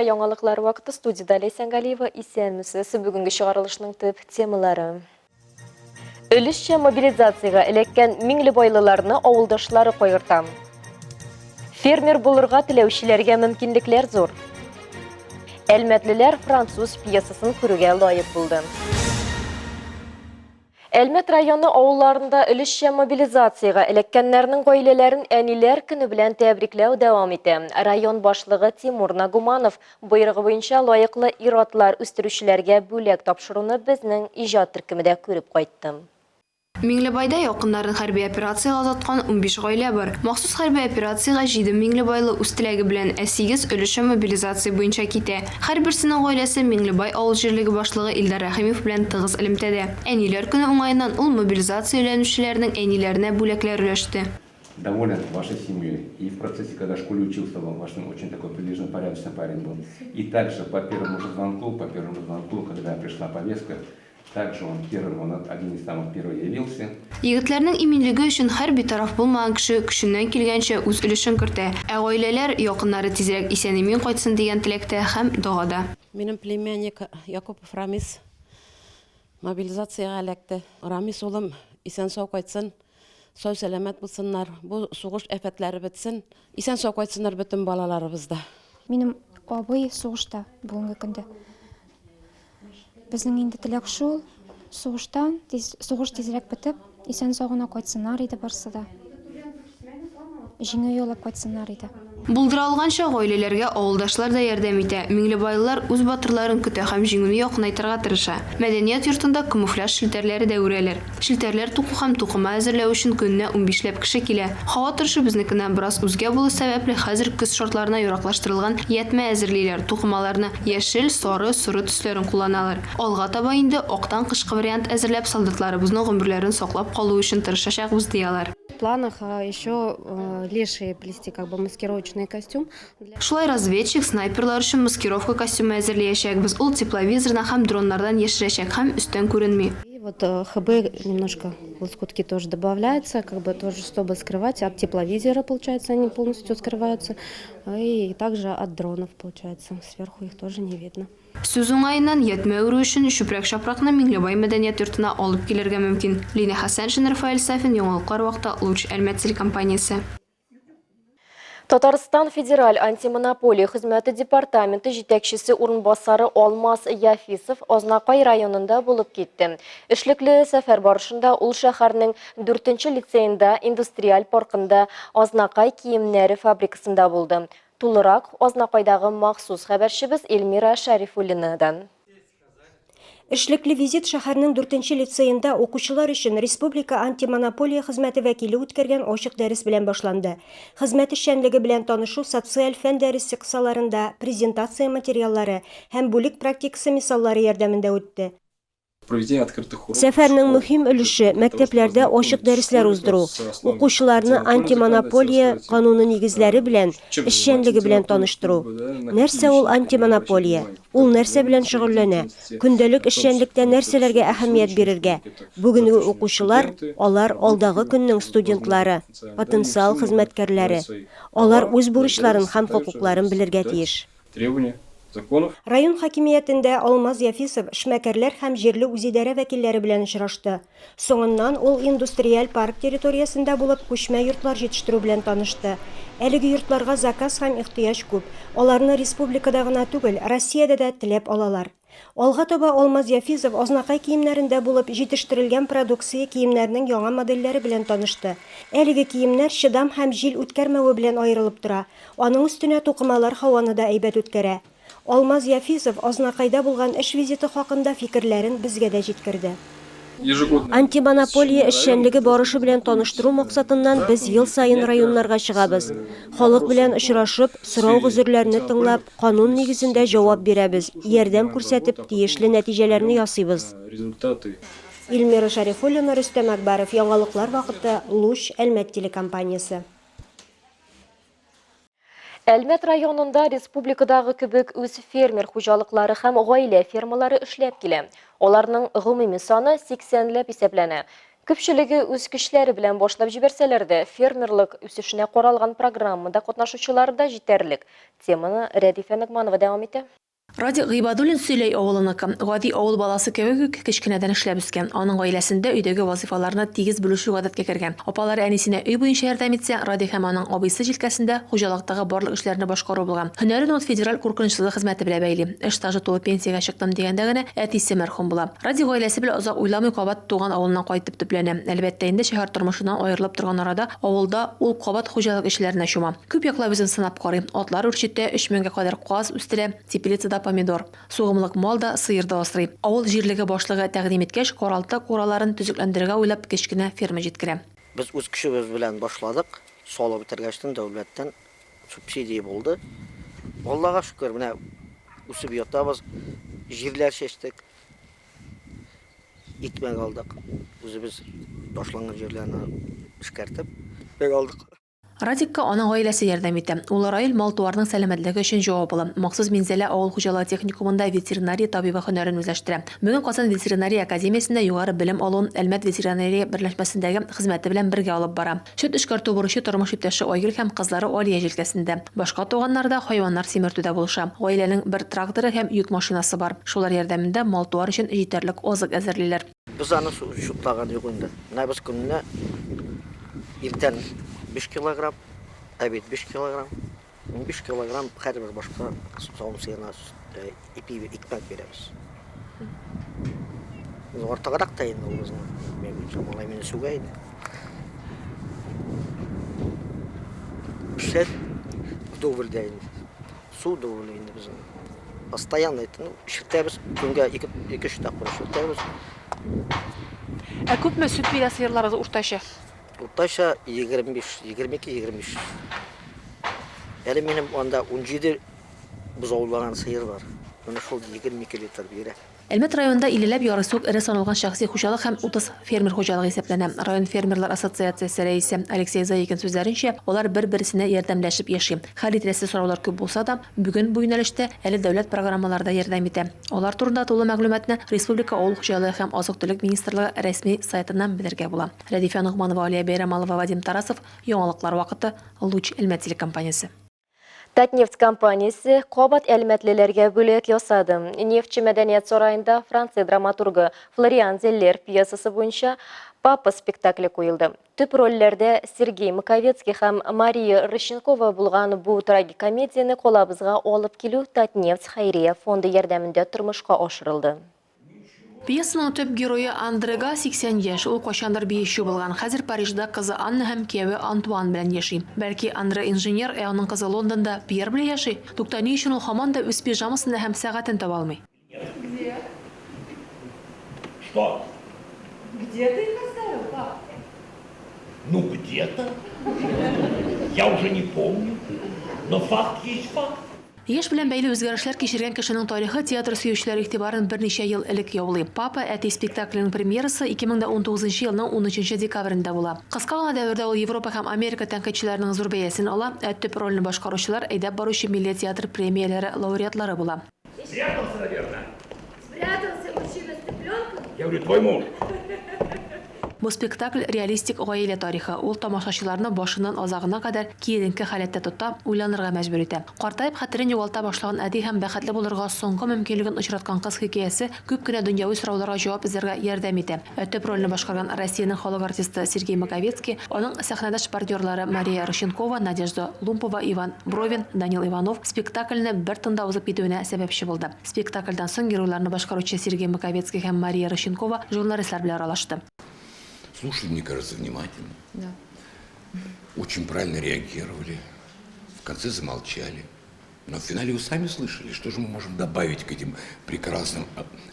яңалыклар вакыты студияда Лейсан Галиева исәнмесез. Бүгінгі шығарылышның төп темалары. Өлішче мобилизацияға элеккен миңлі байлыларны ауылдашлары қойыртам. Фермер булырға тілеушілерге мүмкіндіктер зор. Әлмәтлілер француз пьесасын күрүгә лайык булды. Әлмәт районы ауылларында өлішче мобилизацияға элеккеннәрнең гаиләләрен әниләр көне белән тәбрикләү дәвам итә. Район башлыгы Тимур Нагуманов буйрыгы буенча лайыклы ир-атлар үстерүчеләргә бүләк тапшыруны безнең иҗат төркемендә күреп кайтты. Миңлебайда якыннарын хәрби операцияга азаткан 15 гаилә бар. Махсус хәрби операцияга 7 Миңлебайлы үз теләге белән 8 өлеше мобилизация буенча китә. Һәрберсенең гаиләсе Миңлебай авыл җирлеге башлыгы Илдар Рәхимов белән тыгыз элемтәдә. Әниләр көне уңаеннан ул мобилизация өйләнүчеләрнең әниләренә бүләкләр өләште. Доволен вашей семьей. И в процессе, когда в школе учился, ваш очень такой прилежный, порядочный парень был. И также по первому звонку, когда пришла повестка, также он один из самых первых явился. Егетләрнең иминлеге өчен һәрби тараф булмаган кеше көченнән килгәнчә үз өлешен кертә. Ә гаиләләр якыннары тизрәк исән-имин кайтсын дигән теләктә һәм догада. Минем племянник Якупов Рамис мобилизациягә эләкте. Рамис улым исән-сау кайтсын, сау-сәламәт булсыннар. Бу сугыш афәтләре бетсен, исән-сау кайтсыннар бөтен балаларыбыз да. Минем абый сугышта бүгенге көндә. Безнең инде теләк шул, сугыш тизрәк бетеп, исән-сау гына кайтсыннар иде барсы да. Җиңү яулап кайтсыннар иде. Булдыра алганча гаиләләргә авылдашлар да ярдәм итә. Миңлебайлылар үз батырларын көтә һәм җиңүне якынайтырга тырыша. Мәдәният йортында камуфляж шелтәрләре дә үрәләр. Шелтәрләр туку һәм тукыма әзерләү өчен көненә 15 ләп кеше килә. Һава торышы безнекеннән бераз үзгә булу сәбәпле хәзер көз шартларына яраклаштырылган ятмә әзерлиләр. Тукымаларны яшел, сары, суры төсләрен кулланалар. Алга таба инде актан кышкы вариант әзерләп солдатларыбызның гомерләрен саклап калу өчен тырышачакбыз диялар. В планах еще лешие плести маскировочный костюм. Шулай разведчик, снайперлар өчен маскировка костюмы әзерләячәкбез. Ул тепловизордан һәм дроннардан яшерәчәк һәм үстән күренми. И вот ХБ немножко лоскутки тоже добавляется, тоже чтобы скрывать от тепловизора, получается, они полностью скрываются, и также от дронов, получается, сверху их тоже не видно. Сүз уңайыннан ятмә үрү өчен чүпрәк-шапракны Миңлебай мәдәният йортына алып килергә мөмкин. Лина Хәсән, Рафаэль Сафин, яңалыклар вакыты Луч Әлмәт телекомпаниясе. Татарстан федераль антимонополия хезмәте департаменты җитәкчесе урынбасары Алмаз Яфисов Азнакай районында булып китте. Эшлекле сәфәр барышында ул шәһәрнең 4-нче лицейында индустриаль паркында Азнакай киемнәре фабрикасында булды. Тулырак Азнакайдагы махсус хәбәрчебез Эльмира Шәрифуллинадан. Эшлекле визит шәһәрнең 4-нче лицейында укучылар өчен республика антимонополия хезмәте вәкиле үткәргән ачык дәрес белән башланды. Хезмәт эшчәнлеге белән танышу социаль фән дәрес секцияларында презентация материаллары һәм бүлек практикасы мисаллары ярдәмендә үтте. Сәфәрнең мөһим өлеше мәктәпләрдә ачык дәресләр уздыру, укучыларны антимонополия кануны нигезләре белән, эшчәнлеге белән таныштыру. Нәрсә ул антимонополия? Ул нәрсә белән шөгыльләнә? Көндәлек эшчәнлектә нәрсәләргә әһәмият бирергә? Бүгенге укучылар, алар алдагы көннең студентлары, потенциал хезмәткәрләре. Алар үз бурычларын һәм хокукларын белергә тиеш. Район хакимиятендә Алмаз Яфисов эшмәкәрләр һәм җирле үзидарә вәкилләре белән очрашты. Соңыннан ул индустриаль парк территориясендә булып күчмә йортлар җитештерү белән танышты. Әлеге йортларга заказ һәм ихтыяҗ күп. Аларны республикада гына түгел, Россиядә дә теләп алалар. Алга таба Алмаз Яфисов Азнакай киемнәрендә булып җитештерелгән продукция киемнәрнең яңа модельләре белән танышты. Әлеге киемнәр чыдам һәм җил үткәрмәве белән аерылып тора. Аның өстенә тукымалар һаваны да әйбәт үткәрә. Алмаз Яфисов Азнакайда булган эш визиты хакында фикерләрен безгә дә җиткерде. Антимонополия эшчәнлеге барышы белән таныштыру максатыннан без ел сайын районнарга чыгабыз. Халык белән очрашып, сорау гозерләрне тыңлап, канун нигезендә җавап бирәбез, ярдәм күрсәтеп, тиешле нәтиҗәләрне ясыйбыз. Эльмира Шәрифуллина, Рөстәм Әкбәров, яңалыклар вакыты Луч Әлмәт телекомпаниясе. Әлмәт районында республикадагы кебек үз фермер хуҗалыклары һәм гаилә фермалары эшләп килә. Аларның гомуми саны 80 ләп исәпләнә. Көпчілігі өз кішілері білән башлап жіберселерді, фермерлік үсішіне қоралған программада қатнашучылары да жетерлік. Теманы Рәдифә Нығманова дәвам ете. Ради Гыйбадуллин сөйләй авылыныкы. Гади авыл баласы кебек кечкенәдән эшләп үскән. Аның гаиләсендә өйдәге вазифаларны тигез бүлешү гадәткә кергән. Апалары әнисенә өй буенча ярдәм итсә, Ради һәм аның абыйсы җилкәсендә хуҗалыктагы барлык эшләрне башкару булган. Һөнәрен ул федераль куркынычсызлык хезмәте белән бәйли. Эш стажы тулып пенсиягә чыктым дигәндә генә әтисе мәрхүм була. Ради гаиләсе белән озак уйламый кабат туган авылына кайтып төпләнә. Әлбәттә инде шәһәр тормышыннан аерылып торган арада авылда ул кабат хуҗалык эшләренә чума. Күп яклап үзен сынап карый. Атлар үрчеттә 3000 кадәр каз үстерә, теплицада помидор. Сугымлык мал да сыерда асрый. Авыл җирлеге башлыгы тәкъдим иткәч, каралты кураларын төзекләндерергә уйлап кечкенә ферма җиткерә. Biz үз көчебез белән башладык. Салып бетергәчтен дәүләттән субсидия булды. Аллага шөкер, менә үсеп ятабыз. Җирләр чәчтек. Итмәк алдык. Үзебез башланган җирләрне эшкәртеп бек алдык. Радикка аның гаиләсе ярдәм итә. Ул Раил мал-туарның сәламәтлеге өчен җаваплы. Махсус Минзәлә авыл хуҗалыгы техникумында ветеринария табибы һөнәрен үзләштерә. Бүген Казан ветеринария академиясендә югары белем алуын Әлмәт ветеринария берләшмәсендәге хезмәте белән бергә алып бара. Сөт эшкәртү бурычы тормыш иптәше Айгөл һәм кызлары Алия җилкәсендә. Башка туганнар да хайваннар симертүдә булыша. Гаиләнең бер тракторы һәм йөк машинасы бар. Шулар ярдәмендә мал-туар өчен җитәрлек азык әзерлиләр. Biz аны шутлаган юк инде. Менә без көнне иртән 5 килограмм, обед 5 килограмм, 5 килограмм һәрбер башка савым сыерына икмәк бирәбез. Без артыграк та инде ул безнең. Мен малай мине сүгә иде. Пешет довольда инде. Су довольда инде безнең. Постоянно это, шитәбез көнгә 2-3 тапкыр шитәбез. Ә күпме сөт бирә сыерларыгыз уртача? Уртача 22-25. Әле минем анда 17 бузаулаган сыер бар. Менә шул 22 литр бирә. Әлмәт районында 50ләп ярысук эре саналган шәхси хуҗалык һәм 30 фермер хуҗалыгы исәпләнә. Район фермерлар ассоциациясе рәисе Алексей Заикин сүзләренчә, алар бер-берсенә ярдәмләшеп яши. Хәл итәсе сораулар күп булса да, бүген бу юнәлештә әле дәүләт программаларда ярдәм итә. Алар турында тулы мәгълүматны Республика авыл хуҗалыгы һәм азык-төлек министрлыгы рәсми сайтыннан белергә була. Рәдифә Нығманова, Алия Бәйрәмалова, Вадим Тарасов, Яңалыклар вакыты, Луч Әлмәт телекомпаниясе. Татнефть компаниясы кабат әлмәтлеләргә бүләк ясады. Нефтче мәдәният сарайында Франция драматургы Флориан Зеллер пьесасы буенча «Папа» спектакле куелды. Төп рольләрдә Сергей Маковецкий һәм Мария Рыщенкова булган бу трагикомедияны колабызга алып килү Татнефть хәйрия фонды ярдәмендә тормышка ашырылды. Пьесаның төп геройы Андрега 80 яшь, ул качандыр биюче булган. Хәзер Парижда кызы Анна һәм кияwe Антуан белән яши. Бәлки Андре инженер, аның кызы Лондонда Пьер белән яши. Тукта ни өчен ул һаман да үз пижамасында һәм сәгатен таба алмый? Где? Что? Где ты их оставил, пап? Ну, где-то. Я уже не помню. Но факт есть факт. Яшь белән бәйле үзгәрешләр кичергән кешенең тарихы театр сөючеләр игътибарын берничә ел элек яулый. Папа әти спектакленең премьерасы 2019 елның 13 декабрендә була. Кыска гына дәвердә ул Европа һәм Америка тәнкыйтьчеләренең зур бәясен ала, төп рольне башкаручылар әйдәп баручы милли театр премияләре лауреатлары була. Спрятался, наверное. Спрятался мужчина с цыпленком? Я говорю, твой муж. Бу спектакль реалистик гаилә тарихы. Ул тамашачыларны башыннан азагына кадәр киеренке халәттә тота, уйланырга мәҗбүр итә. Картайып хәтерен югалта башлаган әди һәм бәхетле булырга соңгы мөмкинлеген очраткан кыз хикәясе күп кенә дөньяви сорауларга җавап эзләргә ярдәм итә. Төп рольне башкарган Россиянең халык артисты Сергей Маковецкий, аның сәхнәдәш партнерлары Мария Рыщенкова, Надежда Лумпова, Иван Бровин, Данил Иванов спектакльне бер тында узып китүенә сәбәпче булды. Спектакльдән соң геройларны башкаручы Сергей Маковецкий һәм Мария Рыщенкова журналистлар белән аралашты. Слушали, мне кажется, внимательно. Да. Очень правильно реагировали. В конце замолчали. Но в финале вы сами слышали, что же мы можем добавить к этим прекрасным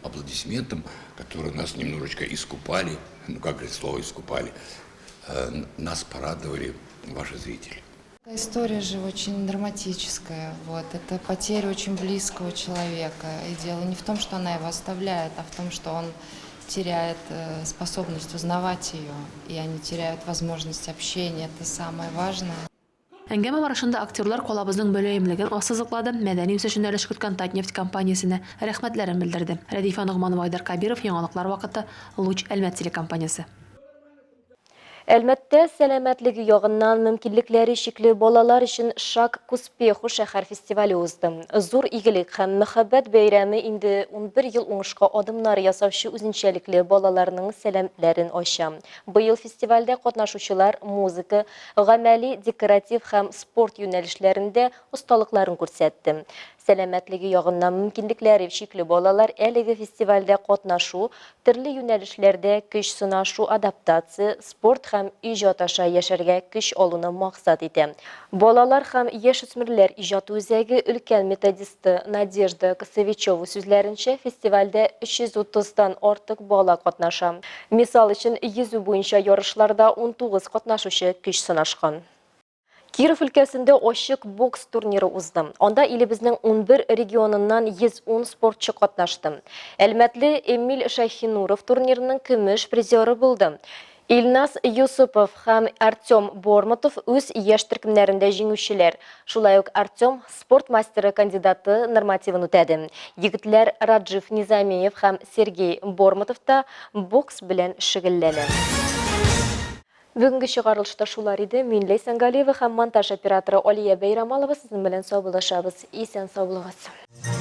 аплодисментам, которые нас немножечко искупали. Ну, как говорит слово «искупали». Нас порадовали ваши зрители. История же очень драматическая. Вот. Это потеря очень близкого человека. И дело не в том, что она его оставляет, а в том, что он теряет способность узнавать ее, и они теряют возможность общения. Это самое важное. Әңгәмә барышында актерлар колабызның бөләемлеген ассызыклады, мәдәни үсеш юнәлеш көткән Татнефть компаниясенә рәхмәтләрен белдерде. Рәдифә Нығманова, Айдар Кабиров, Яңалыклар вакыты, Луч Әлмәт телекомпаниясе. Әлмәттә сәламәтлеге ягыннан мөмкинлекләре шикле балалар өчен Шаг к успеху шәһәр фестивале узды. Зур игелек һәм мөхәббәт бәйрәме инде 11 ел уңышка адымнар ясаучы үзенчәлекле балаларның сәламләрен ача. Быел фестивальдә катнашучылар музыка, гамәли, декоратив һәм спорт юнәлешләрендә осталыкларын күрсәтте. Сәламәтлеге ягыннан мөмкинлекләре шикле балалар әлеге фестивальдә катнашу, төрле юнәлешләрдә көч сынашу, адаптация, спорт һәм иҗат аша яшәргә көч алуны максат итә. Балалар һәм яшүсмерләр иҗат үзәге өлкән методисты Надежда Косовичева сүзләренчә, фестивальдә 330-тан артык бала катнаша. Мисал өчен, йөзү буенча ярышларда 19 катнашучы көч сынашкан. Киров өлкәсендә ачык бокс турниры узды. Анда илебезнең 11 регионыннан 110 спортчы катнашты. Әлмәтле Эмиль Шайхинуров турнирының көмеш призеры булды. Илнас Юсупов һәм Артем Борматов үз яшь төркемнәрендә җиңүчеләр. Шулай ук Артем спорт мастеры кандидаты нормативын үтәде. Егетләр Раджив Низамиев һәм Сергей Борматов та бокс белән шөгыльләнә. Бүгенге чыгарылышта шулар иде. Мин Ләйсән Галиева һәм монтаж операторы Алия Бәйрамалова сезнең белән саубуллашабыз. Исән сау булыгыз.